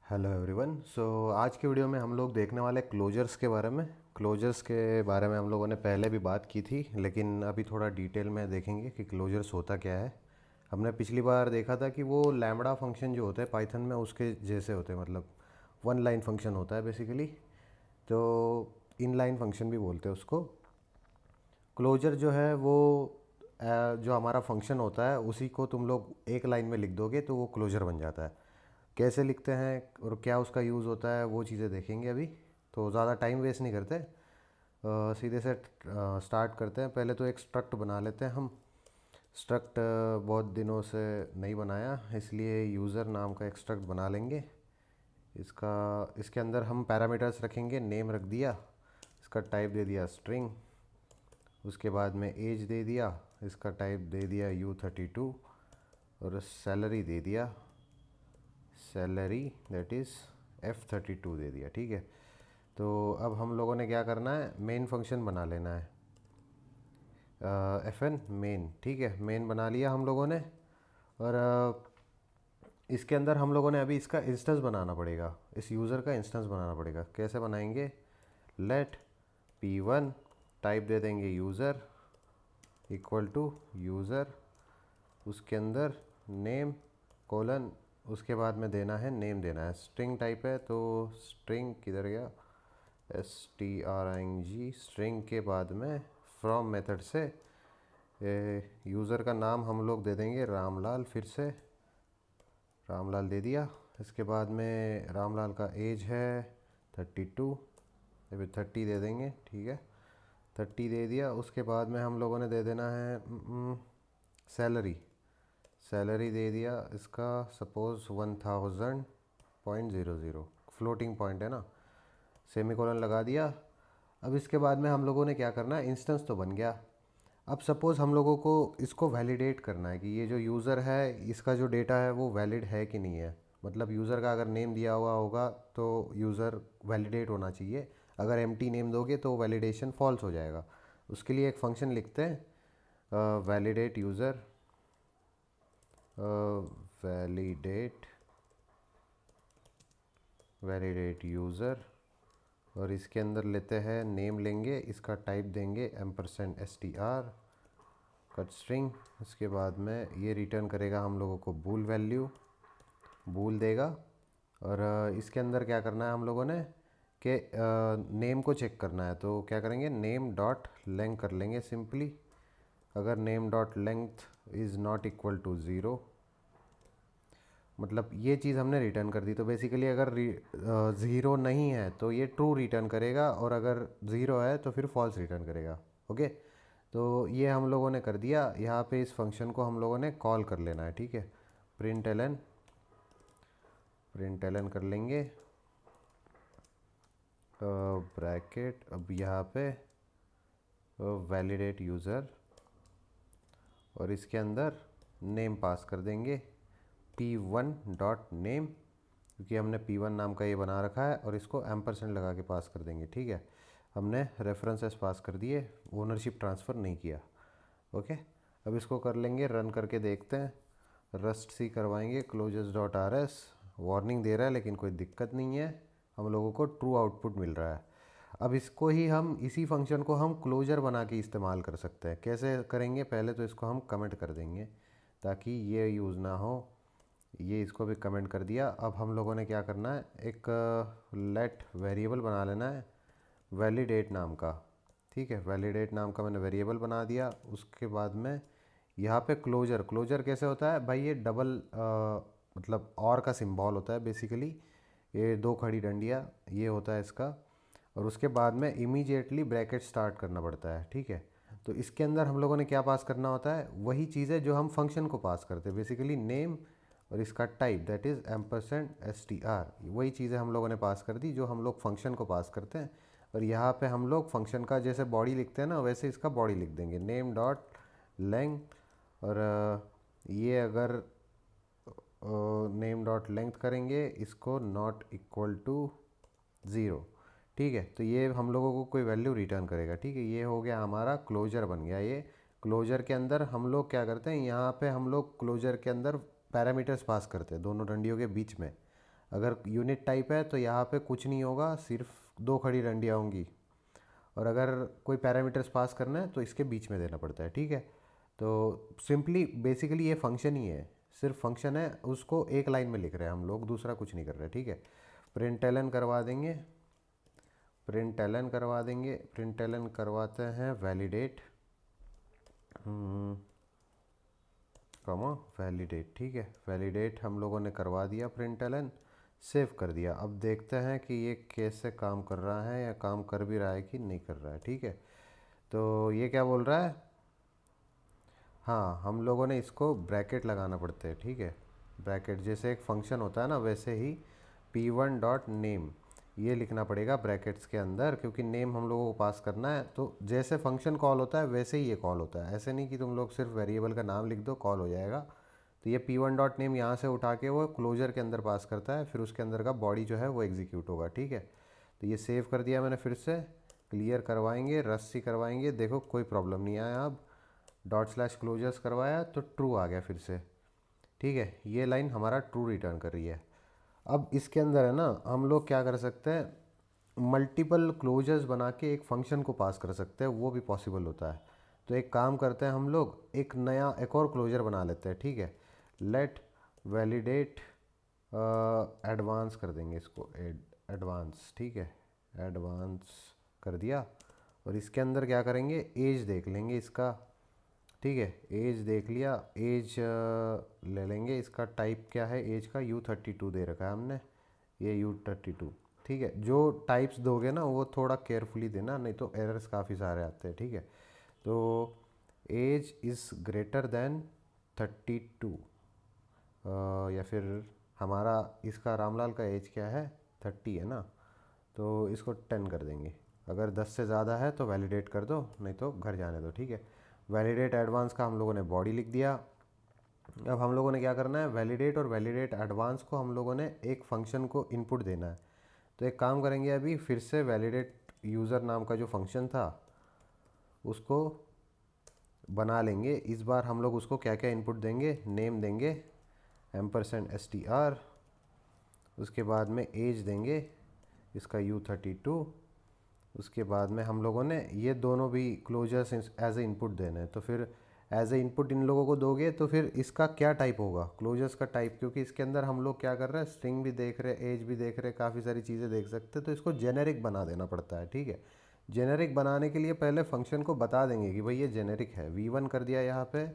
Hello everyone. आज के video में हम लोग देखने वाले क्लोजर्स के बारे में। क्लोजर्स के बारे में हम लोगों ने पहले भी बात की थी, लेकिन अभी थोड़ा डिटेल में देखेंगे कि क्लोजर्स होता क्या है। हमने पिछली बार देखा था कि वो लैम्बडा फंक्शन जो होते हैं पाइथन में उसके जैसे होते हैं, मतलब वन लाइन फंक्शन होता है बेसिकली। तो इन लाइन फंक्शन भी बोलते हैं उसको। क्लोजर जो है वो जो हमारा फंक्शन होता है उसी को तुम लोग एक लाइन में लिख दोगे तो वो क्लोजर बन जाता है। कैसे लिखते हैं और क्या उसका यूज़ होता है वो चीज़ें देखेंगे अभी। तो ज़्यादा टाइम वेस्ट नहीं करते, सीधे से स्टार्ट करते हैं। पहले तो एक स्ट्रक्ट बना लेते हैं हम। स्ट्रक्ट बहुत दिनों से नहीं बनाया, इसलिए यूज़र नाम का एक स्ट्रक्ट बना लेंगे। इसके अंदर हम पैरामीटर्स रखेंगे। नेम रख दिया, इसका टाइप दे दिया स्ट्रिंग, उसके बाद में एज दे दिया, इसका टाइप दे दिया U32, और सैलरी दे दिया, सैलरी दैट इज़ F32 दे दिया। ठीक है। तो अब हम लोगों ने क्या करना है, मेन फंक्शन बना लेना है, FN मेन। ठीक है, मेन बना लिया हम लोगों ने। और इसके अंदर हम लोगों ने अभी इसका इंस्टेंस बनाना पड़ेगा, इस यूज़र का इंस्टेंस बनाना पड़ेगा। कैसे बनाएंगे, लेट P1 टाइप दे देंगे यूज़र इक्वल टू यूज़र, उसके अंदर नेम कोलन, उसके बाद में देना है नेम, देना है स्ट्रिंग टाइप है तो स्ट्रिंग किधर गया, string। स्ट्रिंग के बाद में फ्रॉम मेथड से यूज़र का नाम हम लोग दे देंगे रामलाल, फिर से रामलाल दे दिया। इसके बाद में रामलाल का एज है 32, या फिर 30 दे देंगे। ठीक है, 30 दे दिया। उसके बाद में हम लोगों ने दे देना है सैलरी। सैलरी दे दिया इसका सपोज़ 1000.00, फ्लोटिंग पॉइंट है ना, सेमी कॉलन लगा दिया। अब इसके बाद में हम लोगों ने क्या करना है, इंस्टेंस तो बन गया। अब सपोज़ हम लोगों को इसको वैलिडेट करना है कि ये जो यूज़र है इसका जो डेटा है वो वैलिड है कि नहीं है। मतलब यूज़र का अगर नेम दिया हुआ होगा तो यूज़र वैलिडेट होना चाहिए, अगर एम्प्टी नेम दोगे तो वैलिडेशन फॉल्स हो जाएगा। उसके लिए एक फ़ंक्शन लिखते हैं, validate user, validate validate user. और इसके अंदर लेते हैं नेम, लेंगे इसका टाइप देंगे $str कट स्ट्रिंग। इसके बाद में ये रिटर्न करेगा हम लोगों को बूल वैल्यू, बूल देगा। और इसके अंदर क्या करना है हम लोगों ने कि नेम को चेक करना है, तो क्या करेंगे, नेम डॉट लेंथ कर लेंगे सिंपली। अगर name dot length is not equal to zero, मतलब ये चीज़ हमने रिटर्न कर दी। तो बेसिकली अगर ज़ीरो नहीं है तो ये ट्रू रिटर्न करेगा, और अगर ज़ीरो है तो फिर फॉल्स रिटर्न करेगा। ओके, तो ये हम लोगों ने कर दिया। यहाँ पे इस फंक्शन को हम लोगों ने कॉल कर लेना है। ठीक है, प्रिंट एलन कर लेंगे ब्रैकेट। अब यहाँ पे वैलिडेट यूज़र, और इसके अंदर नेम पास कर देंगे P1 डॉट नेम, क्योंकि हमने P1 नाम का ये बना रखा है, और इसको एम्परसेंड लगा के पास कर देंगे। ठीक है, हमने रेफरेंसेस पास कर दिए, ओनरशिप ट्रांसफ़र नहीं किया। ओके, अब इसको कर लेंगे, रन करके देखते हैं। रस्ट सी करवाएंगे closures dot R S, warning दे रहा है लेकिन कोई दिक्कत नहीं है, हम लोगों को ट्रू आउटपुट मिल रहा है। अब इसको ही हम, इसी फंक्शन को हम क्लोजर बना के इस्तेमाल कर सकते हैं। कैसे करेंगे, पहले तो इसको हम कमेंट कर देंगे ताकि ये यूज़ ना हो। ये इसको भी कमेंट कर दिया। अब हम लोगों ने क्या करना है, एक लेट वेरिएबल बना लेना है वैलिडेट नाम का। ठीक है, वैलिडेट नाम का मैंने वेरिएबल बना दिया। उसके बाद में यहाँ पे क्लोजर, क्लोजर कैसे होता है भाई, ये डबल मतलब और का सिंबल होता है बेसिकली, ये दो खड़ी डंडियाँ, ये होता है इसका। और उसके बाद में इमीडिएटली ब्रैकेट स्टार्ट करना पड़ता है। ठीक है, तो इसके अंदर हम लोगों ने क्या पास करना होता है, वही चीज़ें जो हम फंक्शन को पास करते हैं, बेसिकली नेम और इसका टाइप दैट इज़ $str, वही चीज़ें हम लोगों ने पास कर दी जो हम लोग फंक्शन को पास करते हैं। और यहाँ पे हम लोग फंक्शन का जैसे बॉडी लिखते हैं ना, वैसे इसका बॉडी लिख देंगे, नेम डॉट लेंथ। और ये अगर नेम डॉट लेंथ करेंगे इसको नॉट इक्वल टू ज़ीरो। ठीक है, तो ये हम लोगों को कोई वैल्यू रिटर्न करेगा। ठीक है, ये हो गया हमारा क्लोजर बन गया। ये क्लोजर के अंदर हम लोग क्या करते हैं, यहाँ पे हम लोग क्लोजर के अंदर पैरामीटर्स पास करते हैं दोनों डंडियों के बीच में। अगर यूनिट टाइप है तो यहाँ पे कुछ नहीं होगा, सिर्फ दो खड़ी डंडियाँ होंगी। और अगर कोई पैरामीटर्स पास करना है तो इसके बीच में देना पड़ता है, ठीक है। तो सिंपली बेसिकली ये फंक्शन ही है, सिर्फ फंक्शन है, उसको एक लाइन में लिख रहे हैं हम लोग, दूसरा कुछ नहीं कर रहे, ठीक है। प्रिंट करवा देंगे, प्रिंट करवाते हैं वैलिडेट कॉमा वैलिडेट, ठीक है। वैलिडेट हम लोगों ने करवा दिया, प्रिंट सेव कर दिया। अब देखते हैं कि ये कैसे काम कर रहा है, या काम कर भी रहा है कि नहीं कर रहा है, ठीक है। तो ये क्या बोल रहा है, हाँ हम लोगों ने इसको ब्रैकेट लगाना पड़ता है, ठीक है। ब्रैकेट जैसे एक फंक्शन होता है ना, वैसे ही p1 डॉट नेम ये लिखना पड़ेगा ब्रैकेट्स के अंदर, क्योंकि नेम हम लोगों को पास करना है। तो जैसे फंक्शन कॉल होता है वैसे ही ये कॉल होता है, ऐसे नहीं कि तुम लोग सिर्फ वेरिएबल का नाम लिख दो कॉल हो जाएगा। तो ये p1 डॉट नेम यहाँ से उठा के वो क्लोजर के अंदर पास करता है, फिर उसके अंदर का बॉडी जो है वो एग्जीक्यूट होगा, ठीक है। तो ये सेव कर दिया मैंने, फिर से क्लियर करवाएंगे, रस्सी करवाएंगे, देखो कोई प्रॉब्लम नहीं आया। अब डॉट स्लैश क्लोजर्स करवाया तो ट्रू आ गया फिर से, ठीक है। ये लाइन हमारा ट्रू रिटर्न कर रही है। अब इसके अंदर है ना, हम लोग क्या कर सकते हैं, मल्टीपल क्लोजर्स बना के एक फंक्शन को पास कर सकते हैं, वो भी पॉसिबल होता है। तो एक काम करते हैं हम लोग, एक और क्लोजर बना लेते हैं, ठीक है। लेट वैलिडेट एडवांस कर देंगे इसको, एडवांस, ठीक है। एडवांस कर दिया, और इसके अंदर क्या करेंगे, एज देख लेंगे इसका, ठीक है। एज देख लिया, एज ले लेंगे, इसका टाइप क्या है एज का, U32 दे रखा है हमने, ये U32, ठीक है। जो टाइप्स दोगे ना वो थोड़ा केयरफुली देना, नहीं तो एरर्स काफ़ी सारे आते हैं, ठीक है। तो एज इज़ ग्रेटर देन 32, या फिर हमारा इसका रामलाल का एज क्या है, 30 है ना, तो इसको 10 कर देंगे। अगर 10 से ज़्यादा है तो वैलिडेट कर दो, नहीं तो घर जाने दो, ठीक है। वैलिडेट एडवांस का हम लोगों ने बॉडी लिख दिया। अब हम लोगों ने क्या करना है, वैलिडेट और वैलिडेट एडवांस को हम लोगों ने एक फंक्शन को इनपुट देना है। तो एक काम करेंगे, अभी फिर से वैलिडेट यूज़र नाम का जो फंक्शन था उसको बना लेंगे। इस बार हम लोग उसको क्या क्या इनपुट देंगे, नेम देंगे $str, उसके बाद में एज देंगे इसका U32, उसके बाद में हम लोगों ने ये दोनों भी क्लोजर्स एज ए इनपुट देने हैं। तो फिर एज ए इनपुट इन लोगों को दोगे तो फिर इसका क्या टाइप होगा, क्लोजर्स का टाइप, क्योंकि इसके अंदर हम लोग क्या कर रहे हैं, स्ट्रिंग भी देख रहे हैं, एज भी देख रहे हैं, काफ़ी सारी चीज़ें देख सकते हैं। तो इसको जेनेरिक बना देना पड़ता है, ठीक है। जेनेरिक बनाने के लिए पहले फंक्शन को बता देंगे कि भाई ये जेनेरिक है, V1 कर दिया यहाँ पे,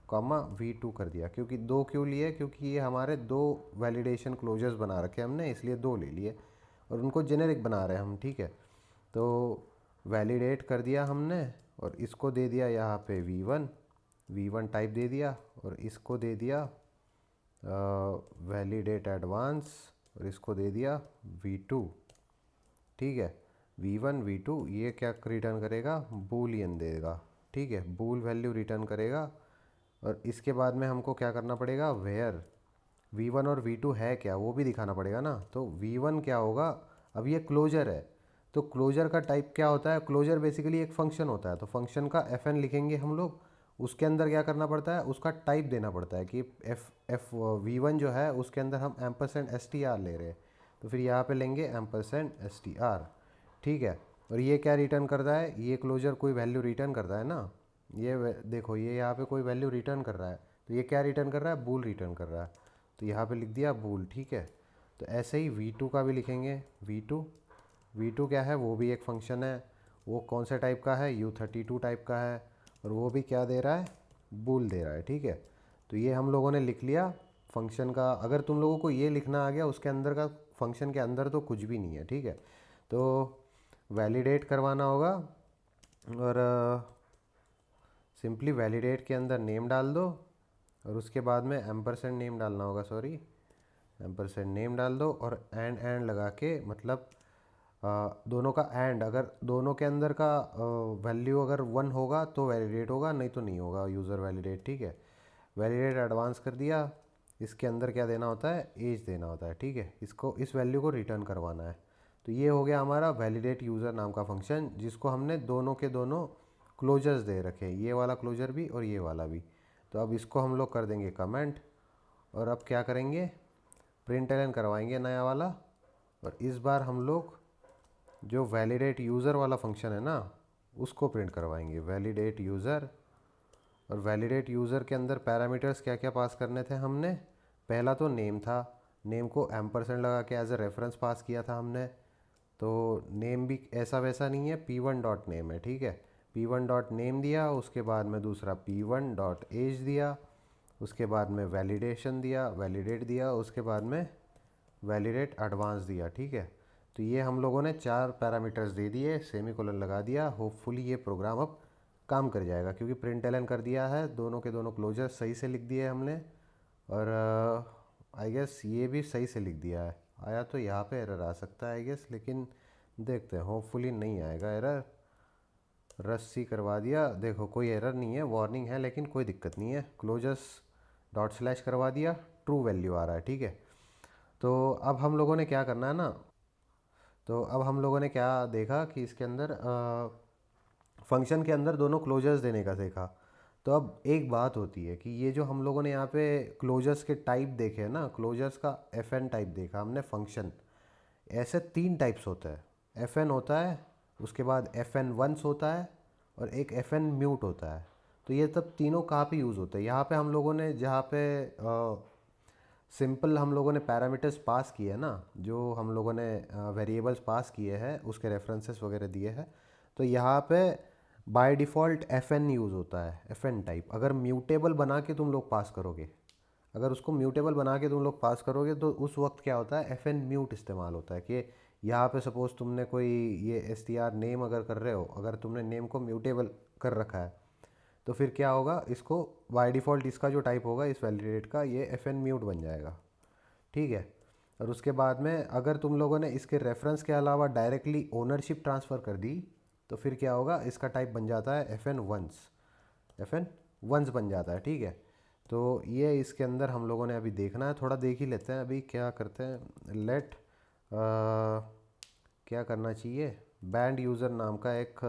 कॉमा V2 कर दिया। क्योंकि दो क्यों लिए, क्योंकि ये हमारे दो वैलिडेशन क्लोजर्स बना रखे हमने, इसलिए दो ले लिए, और उनको जेनेरिक बना रहे हैं हम, ठीक है। तो वैलिडेट कर दिया हमने, और इसको दे दिया यहाँ पे V1 टाइप दे दिया, और इसको दे दिया वैलिडेट एडवांस, और इसको दे दिया V2, ठीक है। V1 V2 ये क्या रिटर्न करेगा, बूलियन देगा, ठीक है, बूल वैल्यू रिटर्न करेगा। और इसके बाद में हमको क्या करना पड़ेगा, वेयर V1 और V2 है क्या वो भी दिखाना पड़ेगा ना। तो V1 क्या होगा, अब ये क्लोजर है, तो क्लोजर का टाइप क्या होता है, क्लोजर बेसिकली एक फंक्शन होता है, तो फंक्शन का FN लिखेंगे हम लोग। उसके अंदर क्या करना पड़ता है, उसका टाइप देना पड़ता है कि V1 जो है उसके अंदर हम $str ले रहे हैं, तो फिर यहाँ पे लेंगे $str, ठीक है। और ये क्या रिटर्न करता है, ये क्लोजर कोई वैल्यू रिटर्न करता है ना, ये देखो ये यहाँ पे कोई वैल्यू रिटर्न कर रहा है, तो ये क्या रिटर्न कर रहा है, बूल रिटर्न कर रहा है, तो यहाँ पे लिख दिया बूल, ठीक है। तो ऐसे ही V2 का भी लिखेंगे, V2 क्या है, वो भी एक फंक्शन है, वो कौन से टाइप का है, U32 टाइप का है, और वो भी क्या दे रहा है, बूल दे रहा है, ठीक है। तो ये हम लोगों ने लिख लिया फंक्शन का। अगर तुम लोगों को ये लिखना आ गया, उसके अंदर का फंक्शन के अंदर तो कुछ भी नहीं है, ठीक है। तो वैलिडेट करवाना होगा, और सिंपली वैलिडेट के अंदर नेम डाल दो, और उसके बाद में एम्परसेंड नेम डालना होगा, सॉरी, एम्परसेंड नेम डाल दो, और एंड लगा के, मतलब दोनों का एंड, अगर दोनों के अंदर का वैल्यू अगर 1 होगा तो वैलिडेट होगा, नहीं तो नहीं होगा यूज़र वैलिडेट, ठीक है। वैलिडेट एडवांस कर दिया, इसके अंदर क्या देना होता है, एज देना होता है, ठीक है। इसको इस वैल्यू को रिटर्न करवाना है। तो ये हो गया हमारा वैलिडेट यूज़र नाम का फंक्शन, जिसको हमने दोनों के दोनों क्लोजर्स दे रखे हैं, ये वाला क्लोजर भी और ये वाला भी। तो अब इसको हम लोग कर देंगे कमेंट, और अब क्या करेंगे, प्रिंट एलन करवाएंगे नया वाला, और इस बार हम लोग जो वैलिडेट यूज़र वाला फंक्शन है ना उसको प्रिंट करवाएंगे, वैलिडेट यूज़र। और वैलिडेट यूज़र के अंदर पैरामीटर्स क्या क्या पास करने थे हमने, पहला तो नेम था, नेम को एम्परसेंड लगा के एज ए रेफरेंस पास किया था हमने। तो नेम भी ऐसा वैसा नहीं है, p1 डॉट नेम है, ठीक है। p1 डॉट नेम दिया, उसके बाद में दूसरा p1 डॉट एज दिया, उसके बाद में वैलिडेशन दिया, वैलिडेट दिया, उसके बाद में वैलिडेट एडवांस दिया, ठीक है। तो ये हम लोगों ने 4 पैरामीटर्स दे दिए, सेमीकोलन लगा दिया। होपफुली ये प्रोग्राम अब काम कर जाएगा, क्योंकि प्रिंट एलन कर दिया है, दोनों के दोनों क्लोजर सही से लिख दिए हमने। और आई गेस ये भी सही से लिख दिया है। आया तो यहाँ पे एरर आ सकता है आई गेस, लेकिन देखते हैं, होपफुली नहीं आएगा एरर। रस्सी करवा दिया, देखो कोई एरर नहीं है, वार्निंग है लेकिन कोई दिक्कत नहीं है। क्लोजर्स डॉट स्लैश करवा दिया, ट्रू वैल्यू आ रहा है, ठीक है। तो अब हम लोगों ने क्या करना है ना, तो अब हम लोगों ने क्या देखा कि इसके अंदर फंक्शन के अंदर दोनों क्लोजर्स देने का देखा। तो अब एक बात होती है कि ये जो हम लोगों ने यहाँ पे क्लोजर्स के टाइप देखे हैं ना, क्लोजर्स का FN टाइप देखा हमने फंक्शन। ऐसे 3 टाइप्स होता है, FN होता है, उसके बाद FN वंस होता है, और एक FN म्यूट होता है। तो ये तब तीनों कहाँ पे यूज़ होते हैं, यहाँ पे हम लोगों ने जहाँ पे सिंपल हम लोगों ने पैरामीटर्स पास किए हैं ना, जो हम लोगों ने वेरिएबल्स पास किए हैं, उसके रेफरेंसेस वगैरह दिए हैं, तो यहाँ पे बाय डिफ़ॉल्ट FN यूज़ होता है, FN टाइप। अगर म्यूटेबल बना के तुम लोग पास करोगे, अगर उसको म्यूटेबल बना के तुम लोग पास करोगे, तो उस वक्त क्या होता है, FN म्यूट इस्तेमाल होता है। कि यहाँ पे सपोज़ तुमने कोई ये str नेम अगर कर रहे हो, अगर तुमने नेम को म्यूटेबल कर रखा है, तो फिर क्या होगा, इसको बाय डिफ़ॉल्ट इसका जो टाइप होगा इस वैलिडेट का, ये FN म्यूट बन जाएगा, ठीक है। और उसके बाद में अगर तुम लोगों ने इसके रेफरेंस के अलावा डायरेक्टली ओनरशिप ट्रांसफ़र कर दी, तो फिर क्या होगा, इसका टाइप बन जाता है FN वंस, FN वंस बन जाता है, ठीक है। तो ये इसके अंदर हम लोगों ने अभी देखना है, थोड़ा देख ही लेते हैं अभी क्या करते हैं। लेट क्या करना चाहिए, बैंड यूज़र नाम का एक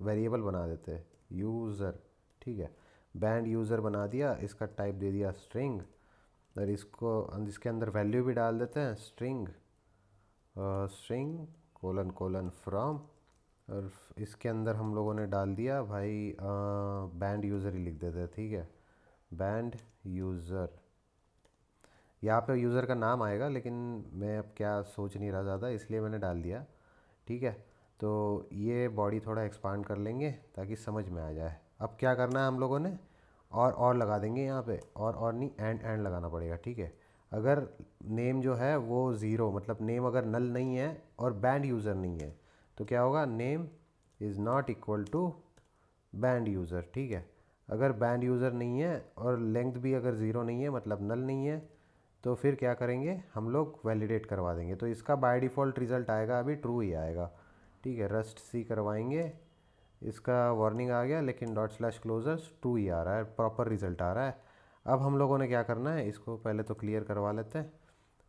वेरिएबल बना देते हैं, यूज़र, ठीक है। बैंड यूज़र बना दिया, इसका टाइप दे दिया स्ट्रिंग, और इसको इसके अंदर वैल्यू भी डाल देते हैं, string string colon colon from. और इसके अंदर हम लोगों ने डाल दिया भाई बैंड यूज़र ही लिख देते हैं, ठीक है। बैंड यूज़र, यहाँ पे यूज़र का नाम आएगा, लेकिन मैं अब क्या सोच नहीं रहा ज़्यादा, इसलिए मैंने डाल दिया, ठीक है। तो ये बॉडी थोड़ा एक्सपांड कर लेंगे ताकि समझ में आ जाए। अब क्या करना है हम लोगों ने, और लगा देंगे यहाँ पे, और नहीं, एंड लगाना पड़ेगा, ठीक है। अगर नेम जो है वो ज़ीरो, मतलब नेम अगर नल नहीं है और बैंड यूज़र नहीं है, तो क्या होगा, name is not equal to band user, ठीक है। अगर बैंड यूज़र नहीं है और लेंथ भी अगर ज़ीरो नहीं है, मतलब नल नहीं है, तो फिर क्या करेंगे, हम लोग वैलिडेट करवा देंगे। तो इसका बाय डिफ़ॉल्ट रिज़ल्ट आएगा, अभी ट्रू ही आएगा, ठीक है। रस्ट सी करवाएंगे, इसका वार्निंग आ गया, लेकिन डॉट स्लैश क्लोजर्स ट्रू ही आ रहा है, प्रॉपर रिज़ल्ट आ रहा है। अब हम लोगों ने क्या करना है, इसको पहले तो क्लियर करवा लेते हैं।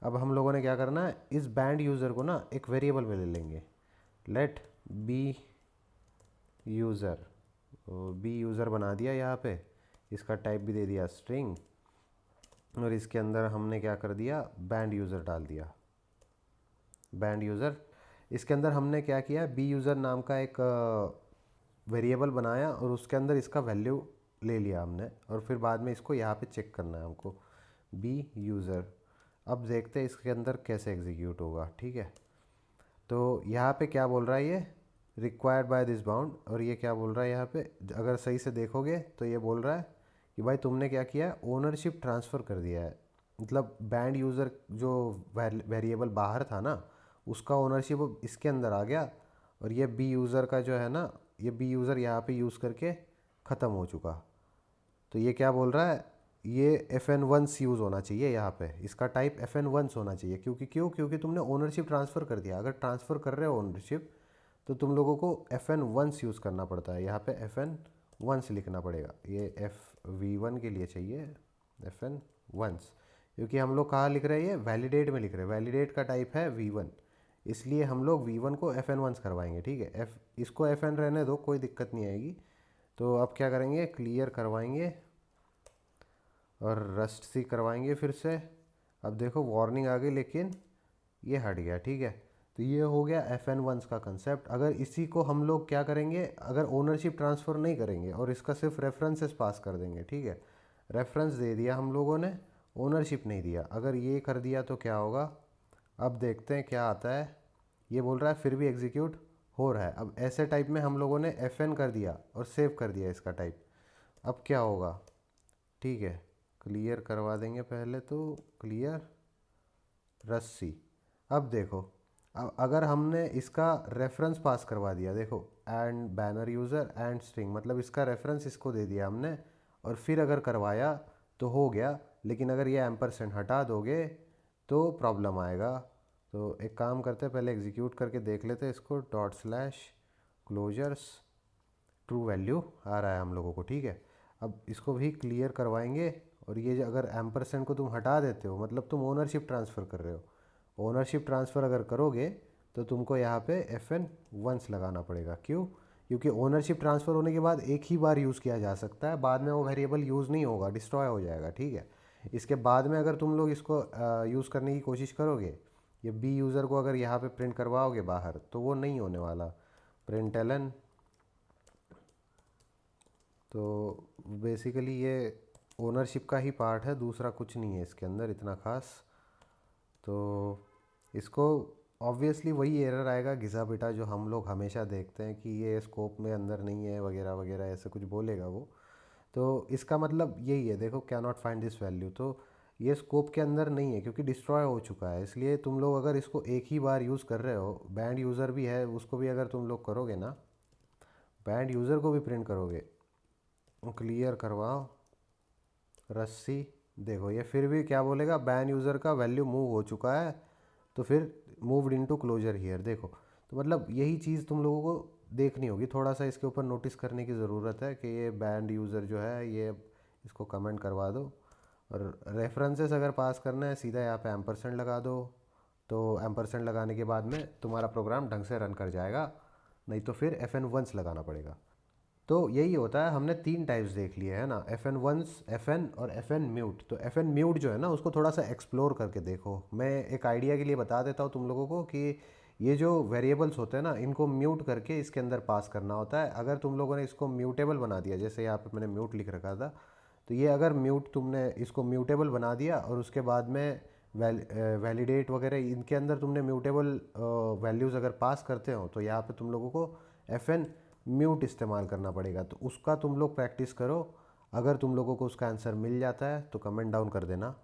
अब हम लोगों ने क्या करना है, इस बैंड यूज़र को ना एक वेरिएबल में ले लेंगे, let b user, b user बना दिया यहाँ पे, इसका टाइप भी दे दिया स्ट्रिंग, और इसके अंदर हमने क्या कर दिया, बैंड यूज़र डाल दिया, बैंड यूज़र। इसके अंदर हमने क्या किया, बी यूज़र नाम का एक वेरिएबल बनाया, और उसके अंदर इसका वैल्यू ले लिया हमने, और फिर बाद में इसको यहाँ पे चेक करना है हमको, बी यूज़र। अब देखते हैं इसके अंदर कैसे एग्जीक्यूट होगा, ठीक है। तो यहाँ पे क्या बोल रहा है, ये रिक्वायर्ड बाय दिस बाउंड, और ये क्या बोल रहा है यहाँ पे, अगर सही से देखोगे तो ये बोल रहा है कि भाई तुमने क्या किया है, ओनरशिप ट्रांसफ़र कर दिया है। मतलब बैंड यूज़र जो वेरिएबल बाहर था ना, उसका ओनरशिप अब इसके अंदर आ गया, और ये बी यूज़र का जो है ना, ये बी यूज़र यहाँ पे यूज़ करके ख़त्म हो चुका। तो ये क्या बोल रहा है, ये FN वंस यूज़ होना चाहिए यहाँ पे, इसका टाइप FN वंस होना चाहिए, क्योंकि तुमने ओनरशिप ट्रांसफ़र कर दिया। अगर ट्रांसफ़र कर रहे हो ओनरशिप, तो तुम लोगों को FN वंस यूज़ करना पड़ता है, यहाँ पे FN वंस लिखना पड़ेगा। ये V1 के लिए चाहिए FN वंस, क्योंकि हम लोग कहाँ लिख रहे हैं, ये वैलिडेट में लिख रहे हैं, वैलिडेट का टाइप है V1, इसलिए हम लोग V1 को FN वंस करवाएंगे, ठीक है। इसको FN रहने दो, कोई दिक्कत नहीं आएगी। तो अब क्या करेंगे, क्लियर करवाएंगे और रस्ट सी करवाएंगे फिर से। अब देखो वार्निंग आ गई लेकिन ये हट गया, ठीक है। तो ये हो गया FN1 का कंसेप्ट। अगर इसी को हम लोग क्या करेंगे, अगर ओनरशिप ट्रांसफ़र नहीं करेंगे और इसका सिर्फ रेफरेंसेस पास कर देंगे, ठीक है, रेफरेंस दे दिया हम लोगों ने, ओनरशिप नहीं दिया, अगर ये कर दिया तो क्या होगा, अब देखते हैं क्या आता है। ये बोल रहा है फिर भी एग्जीक्यूट हो रहा है। अब ऐसे टाइप में हम लोगों ने FN कर दिया और सेव कर दिया इसका टाइप। अब क्या होगा, ठीक है, क्लियर करवा देंगे पहले तो, क्लियर रस्सी। अब देखो, अब अगर हमने इसका रेफरेंस पास करवा दिया, देखो and banner user and string, मतलब इसका रेफरेंस इसको दे दिया हमने, और फिर अगर करवाया तो हो गया। लेकिन अगर ये एम्परसेंड हटा दोगे तो प्रॉब्लम आएगा। तो एक काम करते हैं, पहले एग्जीक्यूट करके देख लेते हैं इसको, dot slash closures, true value आ रहा है हम लोगों को, ठीक है। अब इसको भी क्लियर करवाएंगे, और ये जो अगर एम्परसेंड को तुम हटा देते हो मतलब तुम ओनरशिप ट्रांसफ़र कर रहे हो। ओनरशिप ट्रांसफ़र अगर करोगे तो तुमको यहाँ पे FN1 लगाना पड़ेगा। क्यों? क्योंकि ओनरशिप ट्रांसफ़र होने के बाद एक ही बार यूज़ किया जा सकता है, बाद में वो वेरिएबल यूज़ नहीं होगा, डिस्ट्रॉय हो जाएगा, ठीक है। इसके बाद में अगर तुम लोग इसको यूज़ करने की कोशिश करोगे, ये बी यूज़र को अगर यहाँ पे प्रिंट करवाओगे बाहर, तो वो नहीं होने वाला। प्रिंटलन, तो बेसिकली ये ओनरशिप का ही पार्ट है, दूसरा कुछ नहीं है इसके अंदर इतना ख़ास। तो इसको ऑब्वियसली वही एरर आएगा घिसा पिटा जो हम लोग हमेशा देखते हैं कि ये स्कोप में अंदर नहीं है वगैरह वगैरह, ऐसे कुछ बोलेगा वो। तो इसका मतलब यही है, देखो can not find this value, तो ये स्कोप के अंदर नहीं है क्योंकि डिस्ट्रॉय हो चुका है। इसलिए तुम लोग अगर इसको एक ही बार यूज़ कर रहे हो, बैंड यूज़र भी है उसको भी अगर तुम लोग करोगे ना, बैंड यूज़र को भी प्रिंट करोगे, क्लियर करवाओ रस्सी, देखो ये फिर भी क्या बोलेगा, बैन यूज़र का वैल्यू मूव हो चुका है, तो फिर मूव्ड इनटू क्लोजर हियर, देखो। तो मतलब यही चीज़ तुम लोगों को देखनी होगी, थोड़ा सा इसके ऊपर नोटिस करने की ज़रूरत है कि ये बैंड यूज़र जो है ये, इसको कमेंट करवा दो। और रेफरेंसेस अगर पास करना है सीधा यहाँ पे एम्परसेंड लगा दो, तो एम्परसेंड लगाने के बाद में तुम्हारा प्रोग्राम ढंग से रन कर जाएगा, नहीं तो फिर FN1 लगाना पड़ेगा। तो यही होता है, हमने 3 टाइप्स देख लिए है ना, FN1, FN और FN म्यूट। तो FN म्यूट जो है ना उसको थोड़ा सा एक्सप्लोर करके देखो। मैं एक आइडिया के लिए बता देता हूँ तुम लोगों को कि ये जो वेरिएबल्स होते हैं ना इनको म्यूट करके इसके अंदर पास करना होता है। अगर तुम लोगों ने इसको म्यूटेबल बना दिया, जैसे यहाँ पे मैंने म्यूट लिख रखा था, तो ये अगर म्यूट तुमने इसको म्यूटेबल बना दिया और उसके बाद में वैलिडेट वगैरह इनके अंदर तुमने म्यूटेबल वैल्यूज़ अगर पास करते हो, तो यहाँ पे तुम लोगों को FN म्यूट इस्तेमाल करना पड़ेगा। तो उसका तुम लोग प्रैक्टिस करो। अगर तुम लोगों को उसका आंसर मिल जाता है तो कमेंट डाउन कर देना,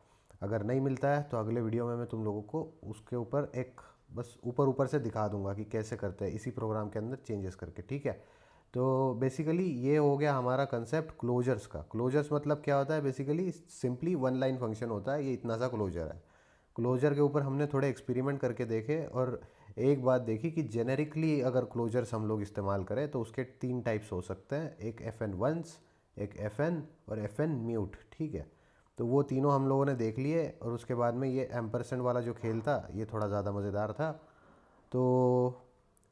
अगर नहीं मिलता है तो अगले वीडियो में मैं तुम लोगों को उसके ऊपर एक बस ऊपर ऊपर से दिखा दूंगा कि कैसे करते हैं इसी प्रोग्राम के अंदर चेंजेस करके, ठीक है। तो बेसिकली ये हो गया हमारा कंसेप्ट क्लोजर्स का। क्लोजर्स मतलब क्या होता है, basically simply one line function होता है, ये इतना सा क्लोजर है। क्लोजर के ऊपर हमने थोड़े एक्सपेरिमेंट करके देखे और एक बात देखी कि जेनेरिकली अगर क्लोजर्स हम लोग इस्तेमाल करें तो उसके 3 टाइप्स हो सकते हैं, एक FN1, एक FN और FN म्यूट, ठीक है। तो वो तीनों हम लोगों ने देख लिए, और उसके बाद में ये एम्परसेंड वाला जो खेल था ये थोड़ा ज़्यादा मज़ेदार था। तो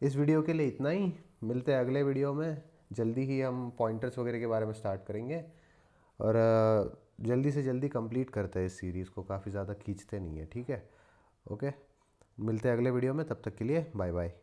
इस वीडियो के लिए इतना ही, मिलते हैं अगले वीडियो में। जल्दी ही हम पॉइंटर्स वगैरह के बारे में स्टार्ट करेंगे, और जल्दी से जल्दी कंप्लीट करते हैं इस सीरीज़ को, काफ़ी ज़्यादा खींचते नहीं है, ठीक है। ओके, मिलते हैं अगले वीडियो में, तब तक के लिए बाय बाय।